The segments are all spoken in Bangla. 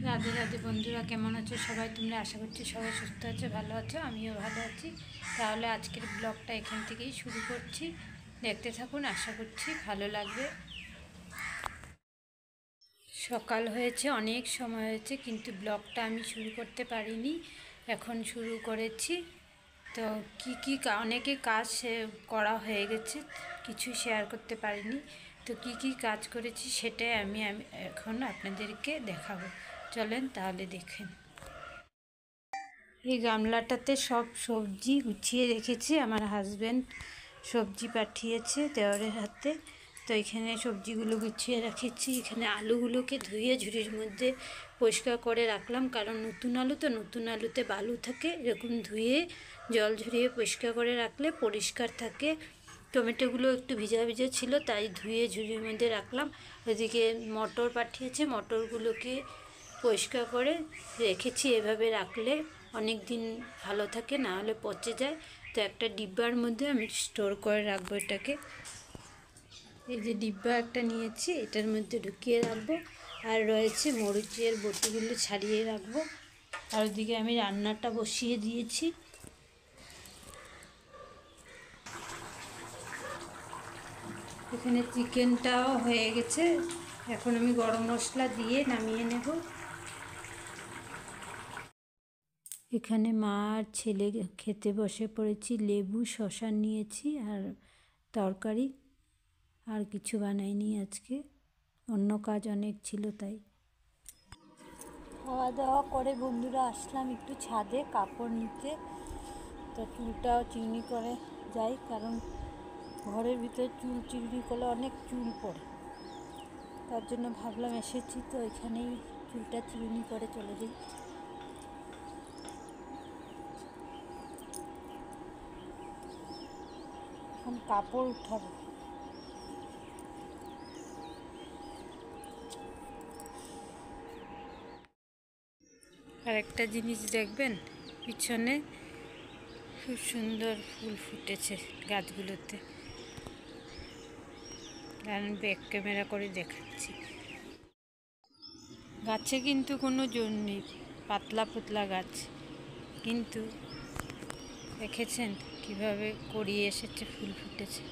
রাধে রাধে বন্ধুরা, কেমন আছো সবাই? তোমরা আশা করছি সবাই সুস্থ আছো, ভালো আছো। আমিও ভালো আছি। তাহলে আজকের ব্লগটা এখান থেকেই শুরু করছি। দেখতে থাকুন, আশা করছি ভালো লাগবে। সকাল হয়েছে, অনেক সময় হয়েছে, কিন্তু ব্লগটা আমি শুরু করতে পারিনি, এখন শুরু করেছি। তো কি অনেকে কাজ করা হয়ে গেছে, কিছু শেয়ার করতে পারিনি। তো কি কাজ করেছি সেটাই আমি এখন আপনাদেরকে দেখাবো। চলেন তাহলে দেখেন। এই গামলাটাতে সব সবজি গুছিয়ে রেখেছি, আমার হাজব্যান্ড সবজি পাঠিয়েছে দেওরের হাতে। তো এখানে সবজিগুলো গুছিয়ে রেখেছি। এখানে আলুগুলোকে ধুয়ে ঝুড়ির মধ্যে পরিষ্কার করে রাখলাম, কারণ নতুন আলু তো, নতুন আলুতে বালু থাকে। এরকম ধুয়ে জল ঝরিয়ে পরিষ্কার করে রাখলে পরিষ্কার থাকে। টমেটোগুলো একটু ভিজা ভিজা ছিল, তাই ধুয়ে ঝুড়ির মধ্যে রাখলাম। ওদিকে মটর পাঠিয়েছে, মটরগুলোকে পরিষ্কার করে রেখেছি। এভাবে রাখলে অনেক দিন ভালো থাকে, না হলে পচে যায়। তো একটা ডিব্বার মধ্যে আমি স্টোর করে রাখবো এটাকে। এই যে ডিব্বা একটা নিয়েছি, এটার মধ্যে ঢুকিয়ে রাখবো। আর রয়েছে মরিচের বটিগুলো ছাড়িয়ে রাখবো। আর ওদিকে আমি রান্নাটা বসিয়ে দিয়েছি। এখানে চিকেনটাও হয়ে গেছে, এখন আমি গরম মশলা দিয়ে নামিয়ে নেব। এখানে মা আর ছেলে খেতে বসে পড়েছি। লেবু শসা নিয়েছি আর তরকারি, আর কিছু বানাইনি আজকে, অন্য কাজ অনেক ছিল তাই। খাওয়া দাওয়া করে বন্ধুরা আসলাম একটু ছাদে কাপড় নিতে। তো চুলটাও চিরুনি করে যাই, কারণ ঘরের ভিতরে চুল চিরুনি করলে অনেক চুল পড়ে। তার জন্য ভাবলাম এসেছি তো এখানেই চুলটা চিরুনি করে চলে যাই। এখন কাপড় উঠাবো। আর একটা জিনিস দেখবেন, পিছনে খুব সুন্দর ফুল ফুটেছে গাছগুলোতে। আমি ব্যাক ক্যামেরা করে দেখাচ্ছি। গাছে কিন্তু কোনো জোর নেই, পাতলা পাতলা গাছ, কিন্তু দেখেছেন কিভাবে করিয়ে এসেছে, ফুল ফুটেছে।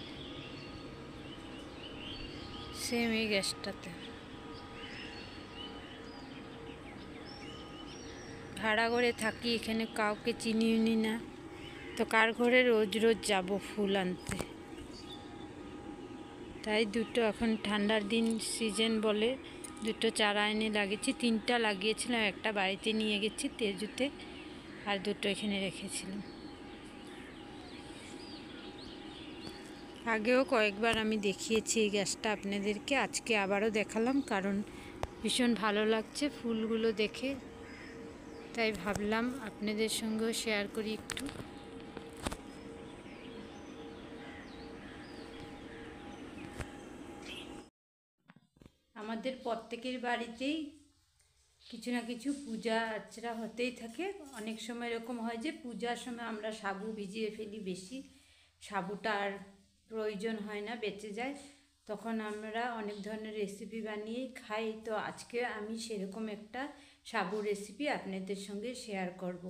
সেম এই গাছটাতে। ভাড়া করে থাকি, এখানে কাউকে চিনিও না, তো কার ঘরে রোজ রোজ যাব ফুল আনতে। তাই দুটো, এখন ঠান্ডার দিন সিজন বলে দুটো চারা এনে লাগিয়েছি। 3টা লাগিয়েছিলাম, একটা বাড়িতে নিয়ে গেছি তেজুতে, আর দুটো এখানে রেখেছিলাম। আগেও কয়েকবার আমি দেখিয়েছি এই গাছটা আপনাদেরকে, আজকে আবারও দেখালাম, কারণ ভীষণ ভালো লাগছে ফুলগুলো দেখে, তাই ভাবলাম আপনাদের সঙ্গেও শেয়ার করি একটু। আমাদের প্রত্যেকের বাড়িতেই কিছু না কিছু পূজা আর্চনা হতেই থাকে। অনেক সময় এরকম হয় যে পূজার সময় আমরা সাবু ভিজিয়ে ফেলি বেশি, সাবুটা আর প্রয়োজন হয় না, বেঁচে যায়, তখন আমরা অনেক ধরনের রেসিপি বানিয়ে খাই। তো আজকে আমি সেরকম একটা সাবুর রেসিপি আপনাদের সঙ্গে শেয়ার করব।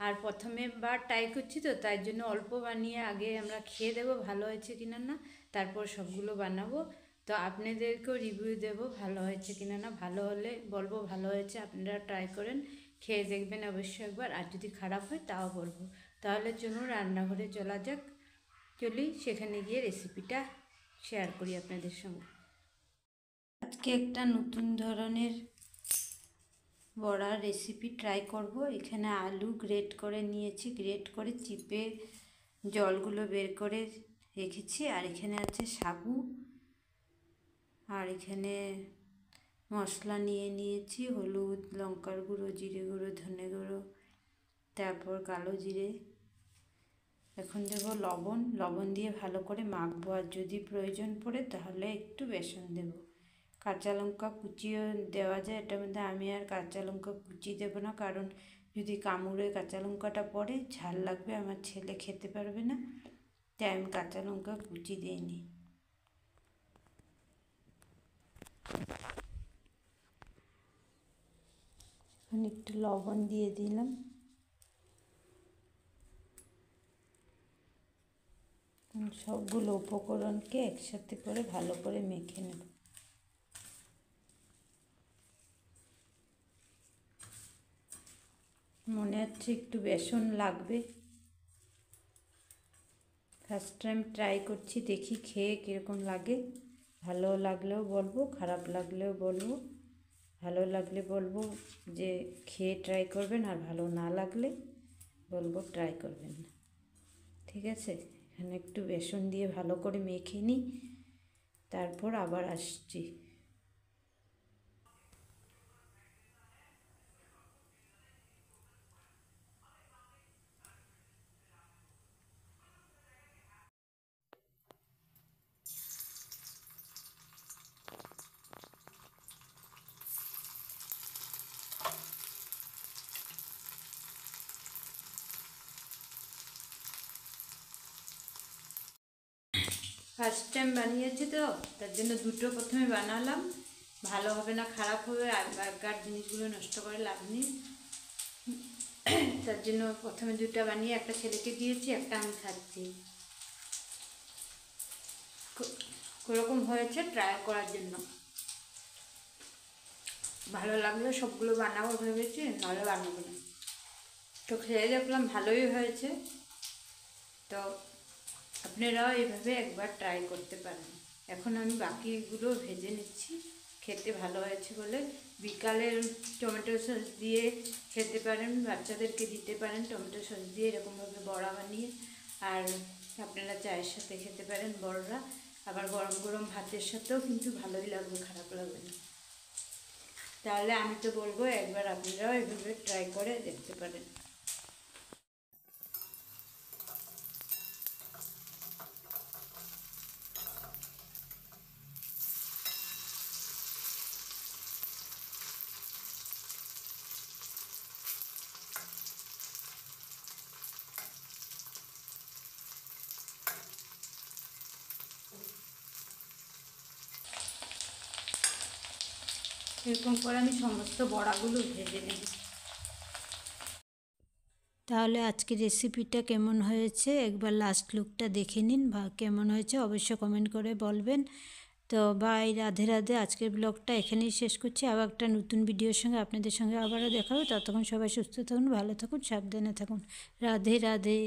আর প্রথমে বার ট্রাই করছি, তো তাই জন্য অল্প বানিয়ে আগে আমরা খেয়ে দেবো ভালো হয়েছে কিনা না, তারপর সবগুলো বানাবো। তো আপনাদেরকেও রিভিউ দেবো ভালো হয়েছে কিনা না, ভালো হলে বলবো ভালো হয়েছে, আপনারা ট্রাই করেন, খেয়ে দেখবেন অবশ্যই একবার, আর যদি খারাপ হয় তাও বলবো। তাহলে চলুন রান্নাঘরে চলা যাক, চলি সেখানে গিয়ে রেসিপিটা শেয়ার করি আপনাদের সঙ্গে। আজকে একটা নতুন ধরনের বড়ার রেসিপি ট্রাই করব। এখানে আলু গ্রেট করে নিয়েছি, গ্রেট করে চিপে জলগুলো বের করে রেখেছি। আর এখানে আছে সাবু, আর এখানে মশলা নিয়ে নিয়েছি, হলুদ, লঙ্কার গুঁড়ো, জিরে গুঁড়ো, ধনে গুঁড়ো, তারপর কালো জিরে। এখন দেবো লবণ, লবণ দিয়ে ভালো করে মাখবো, আর যদি প্রয়োজন পড়ে তাহলে একটু বেসন দেব। কাঁচা লঙ্কা কুচিও দেওয়া যায় এটার মধ্যে, আমি আর কাঁচা লঙ্কা কুচি দেবো না, কারণ যদি কামড়ে কাঁচা লঙ্কাটা পড়ে ঝাল লাগবে, আমার ছেলে খেতে পারবে না, তাই আমি কাঁচা লঙ্কা কুচি দিইনি। এখন একটু লবণ দিয়ে দিলাম। সবগুলো উপকরণকে একসাথে করে ভালো করে মেখে নেব। মনে হচ্ছে একটু বেসন লাগবে। ফার্স্ট টাইম ট্রাই করছি, দেখি খেয়ে কীরকম লাগে। ভালো লাগলেও বলবো, খারাপ লাগলেও বলবো। ভালো লাগলে বলবো যে খেয়ে ট্রাই করবেন, আর ভালো না লাগলে বলবো ট্রাই করবেন না। ঠিক আছে, এখানে একটু বেসন দিয়ে ভালো করে মেখে নিই, তারপর আবার আসছি। ফার্স্ট টাইম বানিয়েছি তো, তার জন্য দুটো প্রথমে বানালাম। ভালো হবে না খারাপ হবে, আগেকার জিনিসগুলো নষ্ট করে লাভ নেই। তার জন্য প্রথমে দুটো বানিয়ে একটা ছেলেকে দিয়েছি, একটা আমি খাচ্ছি। কীরকম হয়েছে ট্রাই করার জন্য। ভালো লাগলে সবগুলো বানাবো ভেবেছি, নাহলে বানাবো না। তো খেয়ে দেখলাম ভালোই হয়েছে। তো আপনারাও এইভাবে একবার ট্রাই করতে পারেন। এখন আমি বাকিগুলো ভেজে নিচ্ছি। খেতে ভালো হয়েছে বলে বিকালের টমেটো সস দিয়ে খেতে পারেন, বাচ্চাদেরকে দিতে পারেন টমেটো সস দিয়ে এরকমভাবে বড়া বানিয়ে। আর আপনারা চায়ের সাথে খেতে পারেন বড়রা, আবার গরম গরম ভাতের সাথেও কিন্তু ভালোই লাগবে, খারাপ লাগবে না। তাহলে আমি তো বলবো একবার আপনারাও এভাবে ট্রাই করে দেখতে পারেন। এরকম করে আমি সমস্ত বড়াগুলো ভেজে নেব। তাহলে আজকের রেসিপিটা কেমন হয়েছে একবার লাস্ট লুকটা দেখে নিন, বা কেমন হয়েছে অবশ্যই কমেন্ট করে বলবেন। তো বাই, রাধে রাধে। আজকের ব্লগটা এখানেই শেষ করছি। আবার একটা নতুন ভিডিওর সঙ্গে আপনাদের সঙ্গে আবারও দেখা হবে। ততক্ষণ সবাই সুস্থ থাকুন, ভালো থাকুন, সাবধানে থাকুন। রাধে রাধে।